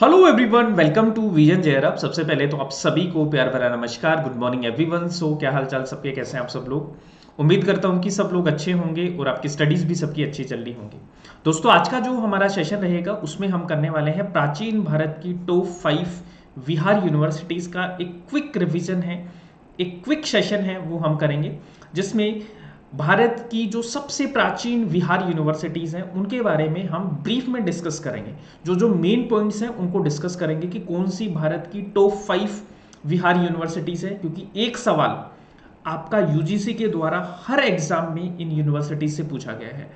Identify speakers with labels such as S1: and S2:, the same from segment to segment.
S1: Hello everyone, welcome to vision जयरब। सबसे पहले तो आप सभी को प्यार भरा नमस्कार। Good morning everyone. सो क्या हाल चाल सबके, कैसे हैं आप सब लोग। उम्मीद करता हूं कि सब लोग अच्छे होंगे और आपकी स्टडीज भी सबकी अच्छी चल रही होंगी। दोस्तों, आज का जो हमारा सेशन रहेगा उसमें हम करने वाले हैं प्राचीन भारत की टॉप 5 विहार यूनिवर्सिटीज़ का एक क्विक रिविजन है, एक क्विक सेशन है वो हम करेंगे, जिसमें भारत की जो सबसे प्राचीन विहार यूनिवर्सिटीज़ हैं उनके बारे में हम ब्रीफ में डिस्कस करेंगे। जो जो मेन पॉइंट्स हैं उनको डिस्कस करेंगे कि कौन सी भारत की टॉप 5 विहार यूनिवर्सिटीज़ है, क्योंकि एक सवाल आपका यूजीसी के द्वारा हर एग्जाम में इन यूनिवर्सिटीज से पूछा गया है।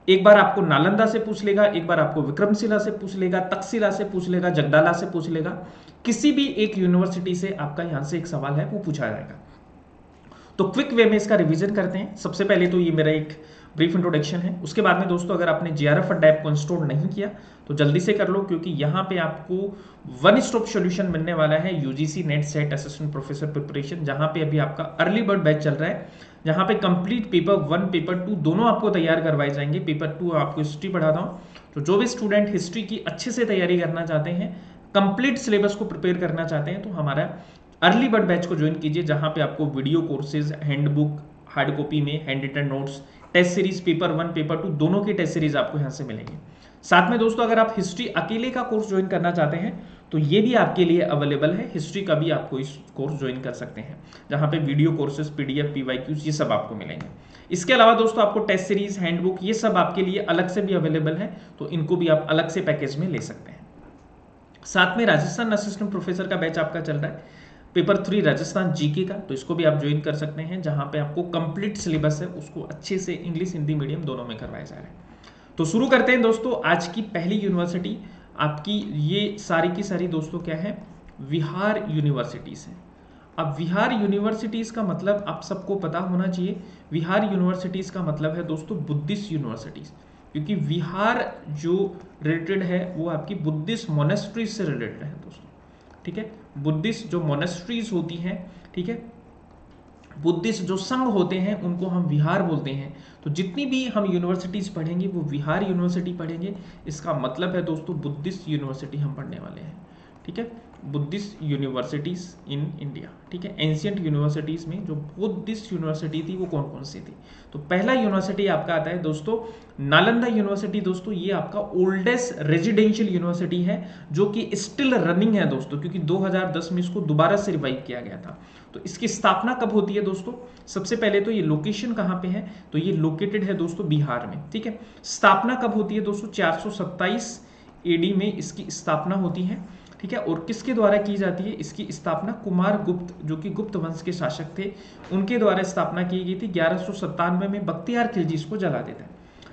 S1: एक बार आपको नालंदा से पूछ लेगा, एक बार आपको विक्रमशिला से पूछ लेगा, तक्षशिला से पूछ लेगा, जगदाला से पूछ लेगा। किसी भी एक यूनिवर्सिटी से आपका यहां से एक सवाल है वो पूछा जाएगा। तो क्विक वे में इसका रिवीजन करते हैं। सबसे पहले तो ये मेरा एक ब्रीफ इंट्रोडक्शन है। उसके बाद में दोस्तों, अगर आपने जेआरएफ अड्डा ऐप को इंस्टॉल नहीं किया तो जल्दी से कर लो, क्योंकि यहाँ पे आपको वन स्टॉप सॉल्यूशन मिलने वाला है UGC net set assistant professor preparation, जहाँ पे अभी आपका अर्ली बर्ड बैच चल रहा है, जहाँ पे कंप्लीट पेपर 1 पेपर 2 दोनों आपको तैयार करवाए जाएंगे। पेपर 2 आपको हिस्ट्री पढ़ाता हूँ, तो जो भी स्टूडेंट हिस्ट्री की अच्छे से तैयारी करना चाहते हैं, कंप्लीट सिलेबस को प्रिपेयर करना चाहते हैं, तो हमारा अर्ली बर्ड बैच को ज्वाइन कीजिए, जहां पे आपको video courses, handbook hard copy में, handwritten notes, test series paper 1 paper 2 दोनों की टेस्ट सीरीज आपको यहां से मिलेंगी। साथ में दोस्तों, अगर आप हिस्ट्री अकेले का कोर्स ज्वाइन करना चाहते हैं तो ये भी आपके लिए अवेलेबल है। हिस्ट्री का भी आपको इस कोर्स ज्वाइन कर सकते हैं, जहां पे वीडियो कोर्सेज, पीडीएफ, पीवाईक्यूज ये सब आपको मिलेंगे। इसके अलावा दोस्तों, आपको टेस्ट सीरीज, हैंडबुक ये सब आपके लिए अलग से भी अवेलेबल है, तो इनको भी आप अलग से पैकेज में ले सकते हैं। साथ में राजस्थान असिस्टेंट प्रोफेसर का बैच आपका चल रहा है, पेपर 3 राजस्थान जीके का, तो इसको भी आप ज्वाइन कर सकते हैं, जहां पे आपको कंप्लीट सिलेबस है उसको अच्छे से इंग्लिश हिंदी मीडियम दोनों में करवाया जा रहा है। तो शुरू करते हैं दोस्तों। आज की पहली यूनिवर्सिटी आपकी ये सारी की सारी दोस्तों क्या है, विहार यूनिवर्सिटीज़ है। अब विहार यूनिवर्सिटीज़ का मतलब आप सबको पता होना चाहिए। विहार यूनिवर्सिटीज़ का मतलब है दोस्तों बुद्धिस्ट यूनिवर्सिटीज़, क्योंकि विहार जो रिलेटेड है वो आपकी बुद्धिस्ट मोनेस्ट्रीज से रिलेटेड है दोस्तों। ठीक है, बुद्धिस्ट जो मोनेस्ट्रीज होती हैं, ठीक है, बुद्धिस्ट जो संघ होते हैं उनको हम विहार बोलते हैं। तो जितनी भी हम यूनिवर्सिटीज पढ़ेंगे वो विहार यूनिवर्सिटी पढ़ेंगे। इसका मतलब है दोस्तों बुद्धिस्ट यूनिवर्सिटी हम पढ़ने वाले हैं। ठीक है, बुद्धिस्ट यूनिवर्सिटीज इन इंडिया। ठीक है, एंशियंट यूनिवर्सिटीज में जो बुद्धिस्ट यूनिवर्सिटी थी वो कौन कौन सी थी। तो पहला यूनिवर्सिटी आपका आता है दोस्तों नालंदा यूनिवर्सिटी। दोस्तों ये आपका ओल्डेस्ट रेजिडेंशियल यूनिवर्सिटी है, जो कि स्टिल रनिंग है दोस्तों, क्योंकि 2010 में इसको दोबारा से रिवाइव किया गया था। तो इसकी स्थापना कब होती है दोस्तों। सबसे पहले तो ये लोकेशन कहाँ पे है, तो ये लोकेटेड है दोस्तों बिहार में। ठीक है, स्थापना कब होती है दोस्तों, 427 एडी में इसकी स्थापना होती है। ठीक है, और किसके द्वारा की जाती है इसकी स्थापना, कुमार गुप्त जो कि गुप्त वंश के शासक थे उनके द्वारा स्थापना की गई थी। 1197 में बख्तियार खिलजी इसको जला देता है।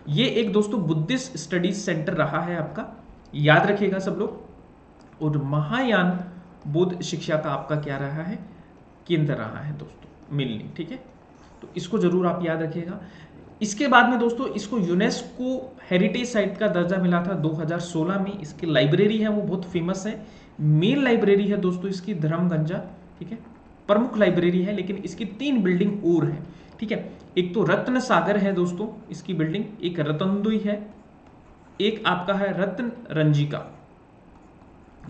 S1: ये एक दोस्तों बुद्धिस्ट स्टडीज सेंटर रहा है आपका, याद रखिएगा सब लोग। और महायान बौद्ध शिक्षा का आपका क्या रहा है, केंद्र रहा है दोस्तों, मिलनी। ठीक है, तो इसको जरूर आप याद रखिएगा। इसके बाद में दोस्तों इसको यूनेस्को हेरिटेज साइट का दर्जा मिला था 2016 में। इसकी लाइब्रेरी है वो बहुत फेमस है, मेन लाइब्रेरी है दोस्तों इसकी धर्मगंजा। ठीक है, प्रमुख लाइब्रेरी है, लेकिन इसकी 3 बिल्डिंग और है। ठीक है, एक तो रत्न सागर है दोस्तों इसकी बिल्डिंग, एक रतनदुई है, एक आपका है रत्न रंजिका।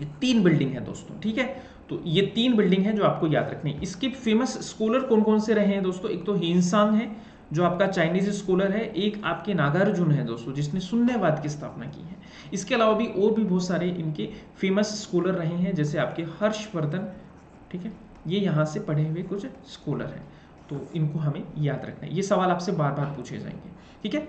S1: ये 3 बिल्डिंग है दोस्तों। ठीक है, तो ये 3 बिल्डिंग है जो आपको याद रखनी है। इसके फेमस स्कॉलर कौन कौन से रहे हैं दोस्तों, एक तो हिनसांग है जो आपका चाइनीज स्कॉलर है, एक आपके नागार्जुन है दोस्तों जिसने शून्यवाद की स्थापना की है। इसके अलावा भी और भी बहुत सारे इनके फेमस स्कॉलर रहे हैं, जैसे आपके हर्षवर्धन। ठीक है, ये यहाँ से पढ़े हुए कुछ स्कॉलर हैं, तो इनको हमें याद रखना है। ये सवाल आपसे बार बार पूछे जाएंगे। ठीक है,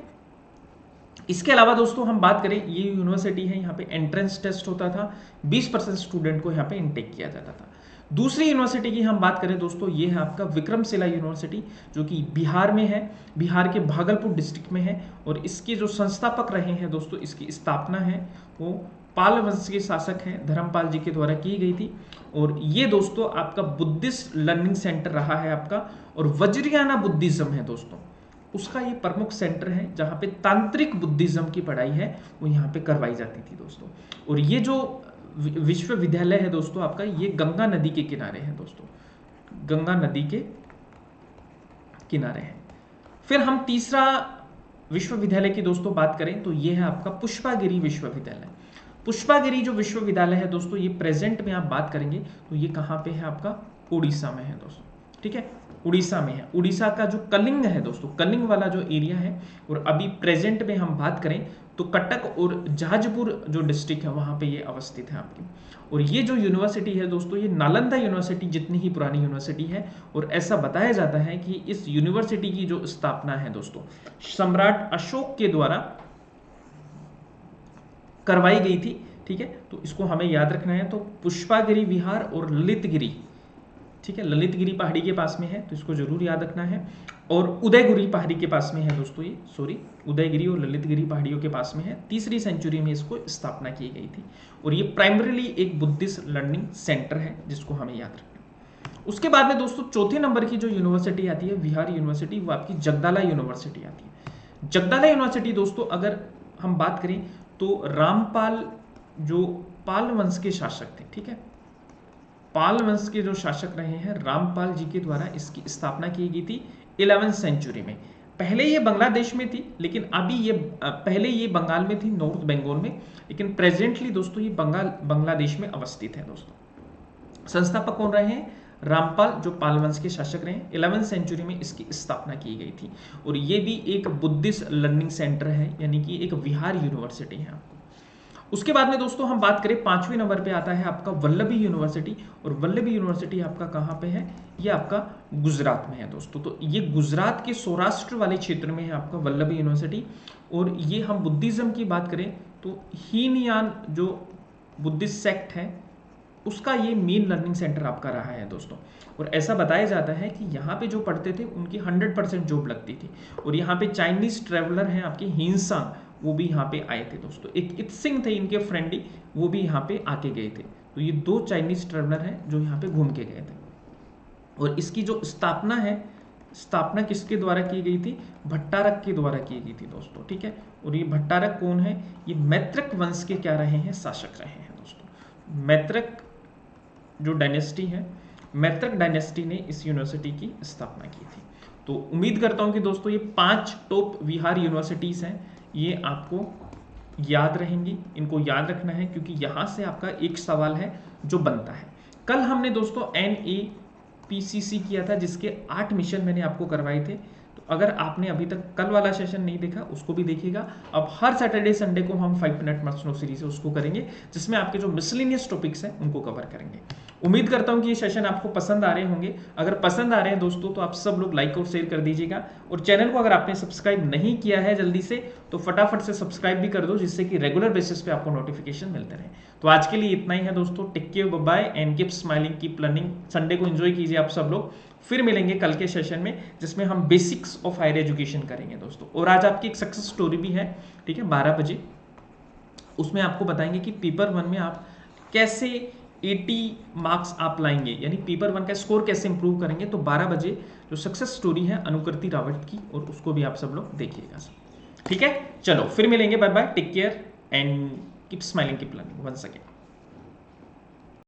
S1: इसके अलावा दोस्तों हम बात करें, ये यूनिवर्सिटी है, यहाँ पे एंट्रेंस टेस्ट होता था, 20% स्टूडेंट को यहाँ पे इनटेक किया जाता था। दूसरी यूनिवर्सिटी की हम बात करें दोस्तों, ये है आपका विक्रमशिला यूनिवर्सिटी, जो कि बिहार में है, बिहार के भागलपुर डिस्ट्रिक्ट में है। और इसके जो संस्थापक रहे हैं दोस्तों, इसकी स्थापना है वो पाल वंश के शासक हैं धर्मपाल जी के द्वारा की गई थी। और ये दोस्तों आपका बुद्धिस्ट लर्निंग सेंटर रहा है आपका, और वज्रयाना बुद्धिज्म है दोस्तों उसका ये प्रमुख सेंटर है, जहाँ पे तांत्रिक बुद्धिज्म की पढ़ाई है वो यहाँ पे करवाई जाती थी दोस्तों। और ये जो विश्वविद्यालय है दोस्तों आपका, ये गंगा नदी के किनारे है दोस्तों, गंगा नदी के किनारे है। फिर हम तीसरा विश्वविद्यालय की दोस्तों बात करें तो ये है आपका पुष्पागिरी विश्वविद्यालय। पुष्पागिरी जो विश्वविद्यालय है दोस्तों, ये प्रेजेंट में आप बात करेंगे तो ये कहाँ पे है, आपका उड़ीसा में है दोस्तों, ठीक है, उड़ीसा में है। उड़ीसा का जो कलिंग है दोस्तों, कलिंग वाला जो एरिया है, और अभी प्रेजेंट में हम बात करें तो कटक और जाजपुर जो डिस्ट्रिक्ट है वहाँ पे ये अवस्थित है आपकी। और ये जो यूनिवर्सिटी है दोस्तों, ये नालंदा यूनिवर्सिटी जितनी ही पुरानी यूनिवर्सिटी है, और ऐसा बताया जाता है कि इस यूनिवर्सिटी की जो स्थापना है दोस्तों, सम्राट अशोक के द्वारा करवाई गई थी, ठीक है। तो इसको हमें याद रखना है। तो पुष्पागिरी विहार और ललितगिरी, ठीक है, ललितगिरी पहाड़ी के पास में है, तो इसको जरूर याद रखना है। और उदयगिरी पहाड़ी के पास में है दोस्तों, ये सॉरी, उदयगिरी और ललितगिरी पहाड़ियों के पास में है। 3री सेंचुरी में इसको स्थापना की गई थी, और ये प्राइमरीली एक बुद्धिस्ट लर्निंग सेंटर है, जिसको हमें याद रखना है। उसके बाद में दोस्तों 4थे नंबर की जो यूनिवर्सिटी आती है विहार यूनिवर्सिटी, वो आपकी जगदाला यूनिवर्सिटी आती है। जगदाला यूनिवर्सिटी दोस्तों, अगर हम बात करें तो रामपाल जो पाल वंश के शासक थे, ठीक है, पाल वंश के जो शासक रहे हैं रामपाल जी के द्वारा इसकी स्थापना की गई थी 11वीं सेंचुरी में। पहले ये बांग्लादेश में थी, लेकिन अभी ये पहले ये बंगाल में थी, नॉर्थ बंगाल में, लेकिन प्रेजेंटली दोस्तों ये बांग्लादेश में अवस्थित है दोस्तों। संस्थापक कौन रहे हैं, रामपाल जो पाल वंश के शासक रहे हैं। 11वीं सेंचुरी में इसकी स्थापना की गई थी, और ये भी एक बुद्धिस्ट लर्निंग सेंटर है, यानी कि एक विहार यूनिवर्सिटी है आपको। उसके बाद में दोस्तों हम बात करें 5वें नंबर पे आता है आपका वल्लभी यूनिवर्सिटी, और वल्लभी यूनिवर्सिटी आपका कहाँ पे है, ये आपका गुजरात में है दोस्तों। तो ये गुजरात के सौराष्ट्र वाले क्षेत्र में है आपका वल्लभी यूनिवर्सिटी। और ये हम बुद्धिज्म की बात करें तो हीनयान जो बुद्धिस्ट सेक्ट है उसका ये मेन लर्निंग सेंटर आपका रहा है दोस्तों। और ऐसा बताया जाता है कि यहाँ पे जो पढ़ते थे उनकी 100% जॉब लगती थी। और यहाँ पे चाइनीज ट्रेवलर हैं आपके हिंसा, वो भी यहाँ पे आए थे दोस्तों। एक इत्सिंग थे इनके फ्रेंडी, वो भी यहाँ पे आके गए थे। तो ये 2 चाइनीज ट्रेवलर हैं जो यहाँ पे घूम के गए थे। और इसकी जो स्थापना है, स्थापना किसके द्वारा की गई थी, भट्टारक के द्वारा की गई थी दोस्तों, ठीक है। और ये भट्टारक कौन है, ये मैत्रक वंश के क्या रहे हैं, शासक रहे हैं दोस्तों। मैत्रक जो डायनेस्टी है, मैत्रक डायनेस्टी ने इस यूनिवर्सिटी की स्थापना की थी। तो उम्मीद करता हूँ कि दोस्तों ये 5 टॉप विहार यूनिवर्सिटीज़ हैं, ये आपको याद रहेंगी, इनको याद रखना है, क्योंकि यहाँ से आपका एक सवाल है जो बनता है। कल हमने दोस्तों NAPCC किया था, जिसके 8 मिशन मैंने आपको करवाए थे। तो अगर आपने अभी तक कल वाला सेशन नहीं देखा उसको भी देखिएगा। अब हर सैटरडे संडे को हम 5 मिनट मस्ट नो सीरीज है उसको करेंगे, जिसमें आपके जो मिसलिनियस टॉपिक्स हैं उनको कवर करेंगे। उम्मीद करता हूं कि ये सेशन आपको पसंद आ रहे होंगे। अगर पसंद आ रहे हैं दोस्तों तो आप सब लोग लाइक और शेयर कर दीजिएगा, और चैनल को अगर आपने सब्सक्राइब नहीं किया है जल्दी से तो फटाफट से सब्सक्राइब भी कर दो, जिससे कि रेगुलर बेसिस पे आपको नोटिफिकेशन मिलते रहे। तो आज के लिए इतना ही है दोस्तों। Take care, bye bye and keep smiling, keep learning. Sunday को एंजॉय कीजिए आप सब लोग। फिर मिलेंगे कल के सेशन में, जिसमें हम बेसिक्स ऑफ हायर एजुकेशन करेंगे दोस्तों। और आज आपकी एक सक्सेस स्टोरी भी है, ठीक है, 12 बजे। उसमें आपको बताएंगे कि पेपर 1 में आप कैसे 80 मार्क्स आप लाएंगे, यानी पेपर 1 का स्कोर कैसे इंप्रूव करेंगे। तो 12 बजे जो सक्सेस स्टोरी है अनुकृति रावत की, और उसको भी आप सब लोग देखिएगा, ठीक है। चलो फिर मिलेंगे, bye bye, take care and keep smiling, keep learning. Once again.